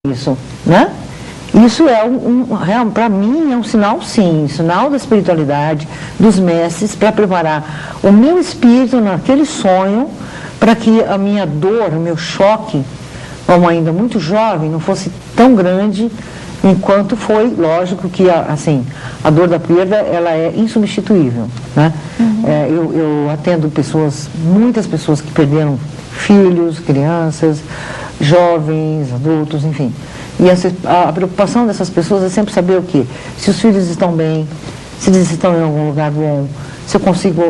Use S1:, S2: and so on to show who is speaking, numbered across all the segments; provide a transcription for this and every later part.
S1: isso, né? Isso é para mim é um sinal, sim, sinal da espiritualidade, dos mestres, para preparar o meu espírito naquele sonho, para que a minha dor, o meu choque, como ainda muito jovem, não fosse tão grande, enquanto foi, lógico que assim, a dor da perda, ela é insubstituível, né? Eu atendo muitas pessoas que perderam filhos, crianças, jovens, adultos, enfim. E a preocupação dessas pessoas é sempre saber o quê? Se os filhos estão bem, se eles estão em algum lugar bom, se eu consigo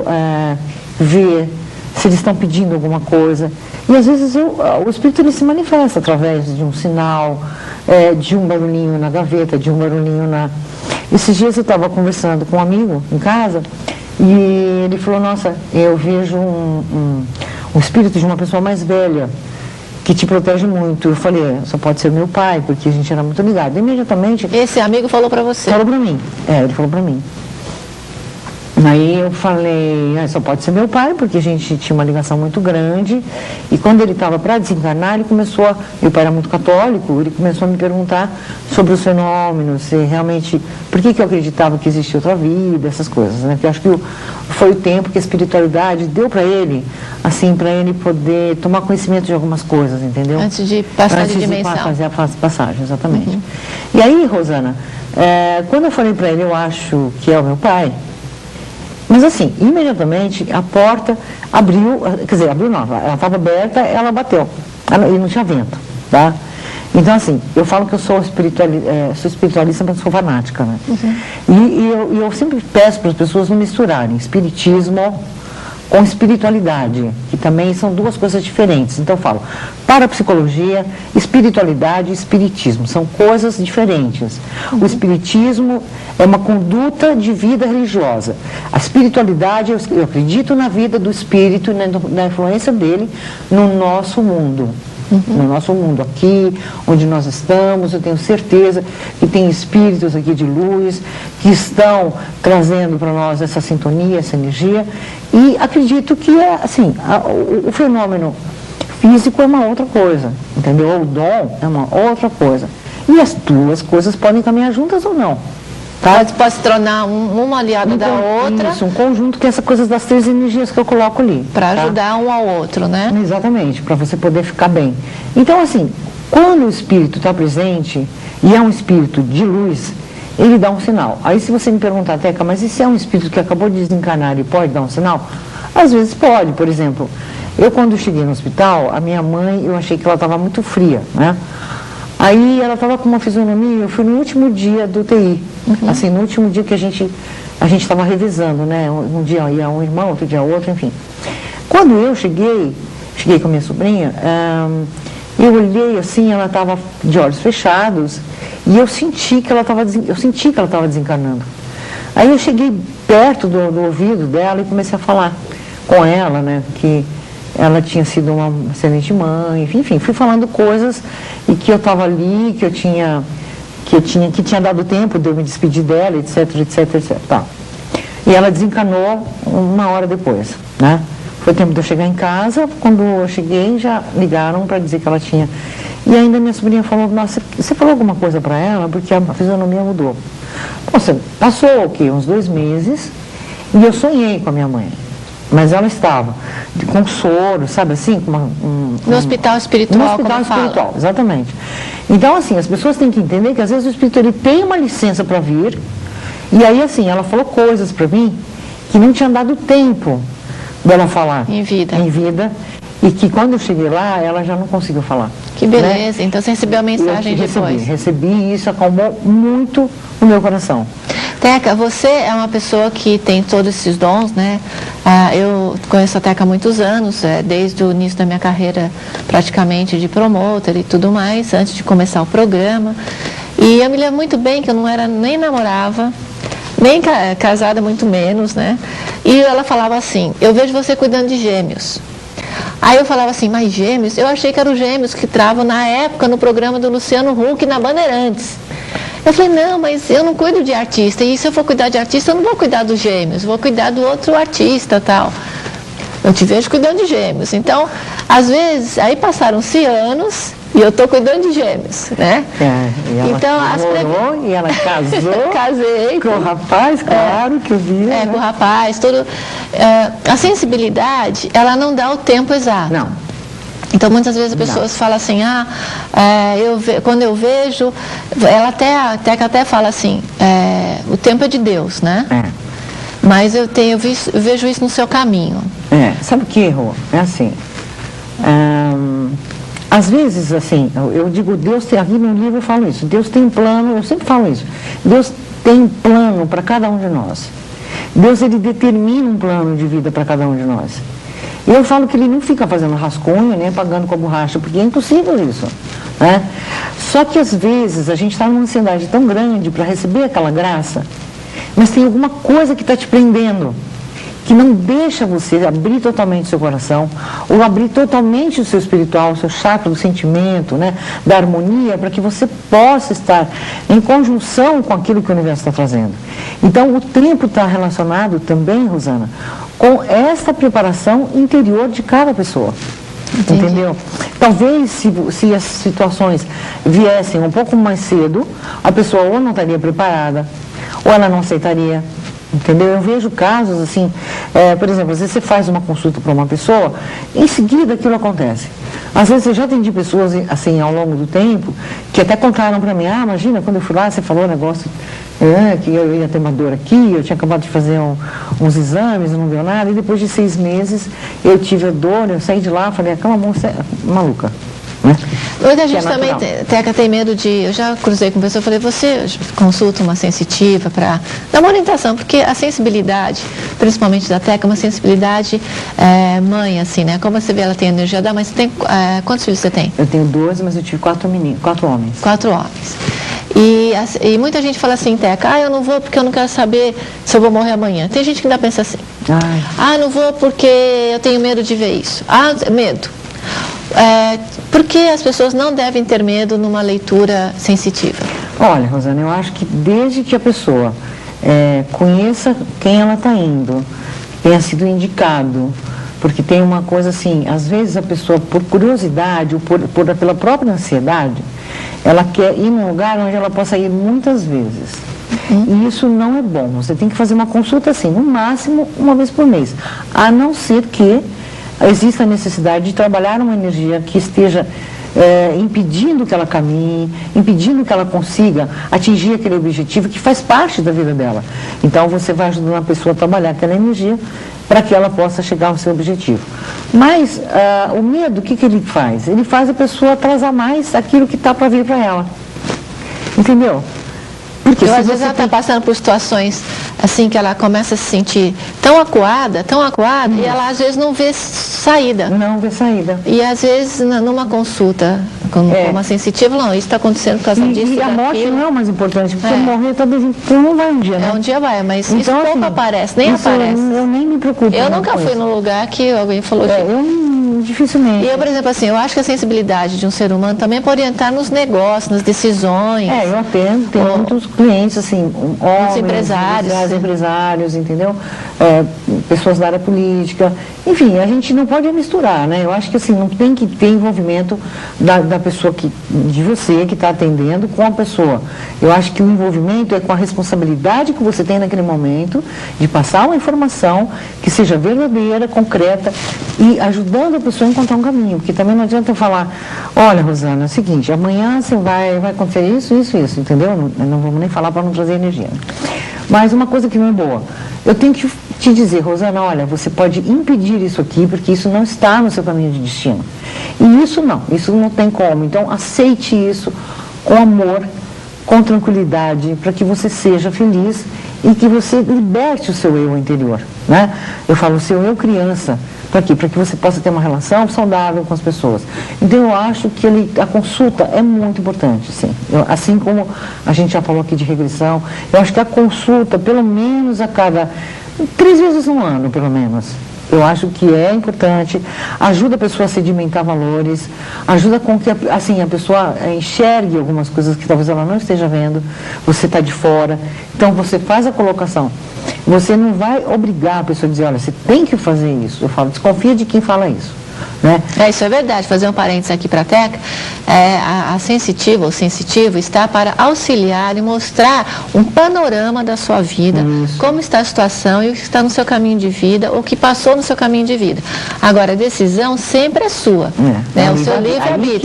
S1: ver, se eles estão pedindo alguma coisa. E às vezes o espírito ele se manifesta através de um sinal, de um barulhinho na gaveta, de um barulhinho na... Esses dias eu estava conversando com um amigo em casa e ele falou, nossa, eu vejo um espírito de uma pessoa mais velha que te protege muito. Eu falei, só pode ser meu pai, porque a gente era muito ligado. Imediatamente...
S2: Esse amigo falou para você?
S1: Falou para mim, ele falou para mim. Aí eu falei, só pode ser meu pai, porque a gente tinha uma ligação muito grande. E quando ele estava para desencarnar, meu pai era muito católico, ele começou a me perguntar sobre os fenômenos, se realmente, por que eu acreditava que existia outra vida, essas coisas, né? Porque eu acho que foi o tempo que a espiritualidade deu para ele, assim, para ele poder tomar conhecimento de algumas coisas, entendeu?
S2: Antes de passar de dimensão.
S1: Antes de fazer a passagem, exatamente. E aí, Rosana, quando eu falei para ele, eu acho que é o meu pai, mas assim, imediatamente a porta abriu, quer dizer, abriu não, ela estava aberta, ela bateu, e não tinha vento, tá? Então assim, eu falo que eu sou espiritualista, mas sou fanática, né? E eu sempre peço para as pessoas não misturarem espiritismo com espiritualidade, que também são duas coisas diferentes. Então eu falo, parapsicologia, espiritualidade e espiritismo, são coisas diferentes. O espiritismo é uma conduta de vida religiosa. A espiritualidade, eu acredito na vida do espírito e na influência dele no nosso mundo. No nosso mundo aqui, onde nós estamos, eu tenho certeza que tem espíritos aqui de luz que estão trazendo para nós essa sintonia, essa energia, e acredito que assim, o fenômeno físico é uma outra coisa, entendeu? O dom é uma outra coisa. E as duas coisas podem caminhar juntas ou não. Tá?
S2: Pode se tornar uma aliada da outra.
S1: Isso, um conjunto que é essa coisa das três energias que eu coloco ali.
S2: Para ajudar um ao outro, né?
S1: Exatamente, para você poder ficar bem. Então, assim, quando o espírito está presente, e é um espírito de luz, ele dá um sinal. Aí se você me perguntar, Teca, mas e se é um espírito que acabou de desencarnar e pode dar um sinal? Às vezes pode, por exemplo, eu quando cheguei no hospital, a minha mãe, eu achei que ela estava muito fria, né? Aí ela estava com uma fisionomia, eu fui no último dia do UTI, assim, no último dia que a gente estava revisando, né? Um dia ia um irmão, outro dia outro, enfim. Quando eu cheguei com a minha sobrinha, eu olhei assim, ela estava de olhos fechados e eu senti que ela estava desencarnando. Aí eu cheguei perto do ouvido dela e comecei a falar com ela, né? Que ela tinha sido uma excelente mãe, enfim, fui falando coisas e que eu estava ali, que tinha dado tempo de eu me despedir dela, etc. Tá. E ela desencanou 1 hora depois, né? Foi tempo de eu chegar em casa, quando eu cheguei já ligaram para dizer que ela tinha. E ainda minha sobrinha falou, nossa, você falou alguma coisa para ela? Porque a fisionomia mudou. Nossa, passou o quê? Uns 2 meses e eu sonhei com a minha mãe. Mas ela estava com soro, sabe assim?
S2: No hospital espiritual,
S1: no hospital espiritual, exatamente. Então, assim, as pessoas têm que entender que às vezes o espírito ele tem uma licença para vir, e aí, assim, ela falou coisas para mim que não tinha dado tempo dela falar.
S2: Em vida.
S1: E que quando eu cheguei lá, ela já não conseguiu falar.
S2: Que beleza, né? Então você recebeu a mensagem depois.
S1: Recebi e isso acalmou muito o meu coração.
S2: Teca, você é uma pessoa que tem todos esses dons, né? Eu conheço a Teca há muitos anos, desde o início da minha carreira praticamente de promotor e tudo mais, antes de começar o programa. E eu me lembro muito bem que eu nem namorava, nem casada, muito menos, né? E ela falava assim, eu vejo você cuidando de gêmeos. Aí eu falava assim, mas gêmeos? Eu achei que eram os gêmeos que travam na época no programa do Luciano Huck na Bandeirantes. Eu falei, não, mas eu não cuido de artista, e se eu for cuidar de artista, eu não vou cuidar dos gêmeos, vou cuidar do outro artista, tal. Eu te vejo cuidando de gêmeos. Então, às vezes, aí passaram-se anos, E eu estou cuidando de gêmeos, né?
S1: E ela namorou, e ela casou.
S2: Casei.
S1: Com o rapaz, claro, que eu vi.
S2: Com o rapaz, tudo. A sensibilidade, ela não dá o tempo exato.
S1: Não.
S2: Então, muitas vezes as pessoas falam assim, quando eu vejo, ela até fala assim, o tempo é de Deus, né? Mas eu vejo isso no seu caminho.
S1: Sabe o que, Rô? É assim, às vezes, assim, eu digo, Deus tem, aqui no livro eu falo isso, Deus tem plano, eu sempre falo isso, Deus tem plano para cada um de nós. Deus, ele determina um plano de vida para cada um de nós. E eu falo que ele não fica fazendo rascunho, nem pagando com a borracha, porque é impossível isso, né? Só que às vezes a gente está numa ansiedade tão grande para receber aquela graça, mas tem alguma coisa que está te prendendo, que não deixa você abrir totalmente o seu coração, ou abrir totalmente o seu espiritual, o seu chakra do sentimento, né, da harmonia, para que você possa estar em conjunção com aquilo que o universo está fazendo. Então, o tempo está relacionado também, Rosana, com essa preparação interior de cada pessoa. Entendi. Entendeu? Talvez, se as situações viessem um pouco mais cedo, a pessoa ou não estaria preparada, ou ela não aceitaria. Entendeu? Eu vejo casos assim, por exemplo, às vezes você faz uma consulta para uma pessoa, em seguida aquilo acontece. Às vezes eu já atendi pessoas assim ao longo do tempo, que até contaram para mim, imagina, quando eu fui lá, você falou um negócio, que eu ia ter uma dor aqui, eu tinha acabado de fazer uns exames, não deu nada, e depois de 6 meses eu tive a dor, eu saí de lá, falei, aquela moça é maluca. Né?
S2: Muita gente também, Teca, tem medo de... Eu já cruzei com pessoa, falei, você consulta uma sensitiva para dar uma orientação, porque a sensibilidade, principalmente da Teca, é uma sensibilidade mãe, assim, né? Como você vê, ela tem energia da mãe. Você tem, quantos filhos você tem?
S1: Eu tenho 12, mas eu tive 4 homens. 4 homens.
S2: E muita gente fala assim, Teca, eu não vou porque eu não quero saber se eu vou morrer amanhã. Tem gente que ainda pensa assim, não vou porque eu tenho medo de ver isso. Medo. Por que as pessoas não devem ter medo numa leitura sensitiva?
S1: Olha, Rosana, eu acho que desde que a pessoa conheça quem ela está indo, tenha sido indicado, porque tem uma coisa assim, às vezes a pessoa, por curiosidade ou pela própria ansiedade, ela quer ir num lugar onde ela possa ir muitas vezes. E isso não é bom. Você tem que fazer uma consulta assim, no máximo uma vez por mês, a não ser que existe a necessidade de trabalhar uma energia que esteja impedindo que ela caminhe, impedindo que ela consiga atingir aquele objetivo que faz parte da vida dela. Então você vai ajudando a pessoa a trabalhar aquela energia para que ela possa chegar ao seu objetivo. Mas o medo, o que ele faz? Ele faz a pessoa atrasar mais aquilo que está para vir para ela. Entendeu? Porque
S2: às vezes ela está passando por situações assim que ela começa a se sentir tão acuada, e ela às vezes não vê saída.
S1: Não vê saída.
S2: E às vezes numa consulta com uma sensitiva, não, isso está acontecendo por causa disso.
S1: E a morte não é o mais importante, porque morrer todo dia não vai um dia, né?
S2: Um dia vai, mas
S1: então,
S2: isso pouco aparece, nem aparece.
S1: Eu nem me preocupo.
S2: Eu nunca fui num lugar que alguém falou
S1: dificilmente.
S2: E eu, por exemplo, assim, eu acho que a sensibilidade de um ser humano também é para orientar nos negócios, nas decisões.
S1: Eu atendo, tenho muitos clientes, assim, homens, empresários, entendeu? Pessoas da área política. Enfim, a gente não pode misturar, né? Eu acho que assim, não tem que ter envolvimento da pessoa de você que está atendendo com a pessoa. Eu acho que o envolvimento é com a responsabilidade que você tem naquele momento de passar uma informação que seja verdadeira, concreta e ajudando a pessoa a encontrar um caminho. Porque também não adianta eu falar, olha, Rosana, é o seguinte, amanhã você vai acontecer isso, entendeu? Não vamos nem falar para não trazer energia. Mas uma coisa que não é boa, eu tenho que te dizer, Rosana, olha, você pode impedir isso aqui, porque isso não está no seu caminho de destino. E isso não tem como. Então, aceite isso com amor, com tranquilidade, para que você seja feliz e que você liberte o seu eu interior, né? Eu falo o seu eu criança, para quê? Para que você possa ter uma relação saudável com as pessoas. Então, eu acho que a consulta é muito importante, sim. Assim como a gente já falou aqui de regressão, eu acho que a consulta, pelo menos a cada 3 vezes no ano, pelo menos. Eu acho que é importante, ajuda a pessoa a sedimentar valores, ajuda com que assim, a pessoa enxergue algumas coisas que talvez ela não esteja vendo, você está de fora. Então, você faz a colocação. Você não vai obrigar a pessoa a dizer, olha, você tem que fazer isso. Eu falo, desconfia de quem fala isso. né?
S2: Isso é verdade. Fazer um parênteses aqui para a Teca, a sensitiva ou sensitivo está para auxiliar e mostrar um panorama da sua vida, como está a situação e o que está no seu caminho de vida, ou o que passou no seu caminho de vida. Agora, a decisão sempre é sua, né? O seu livre-arbítrio.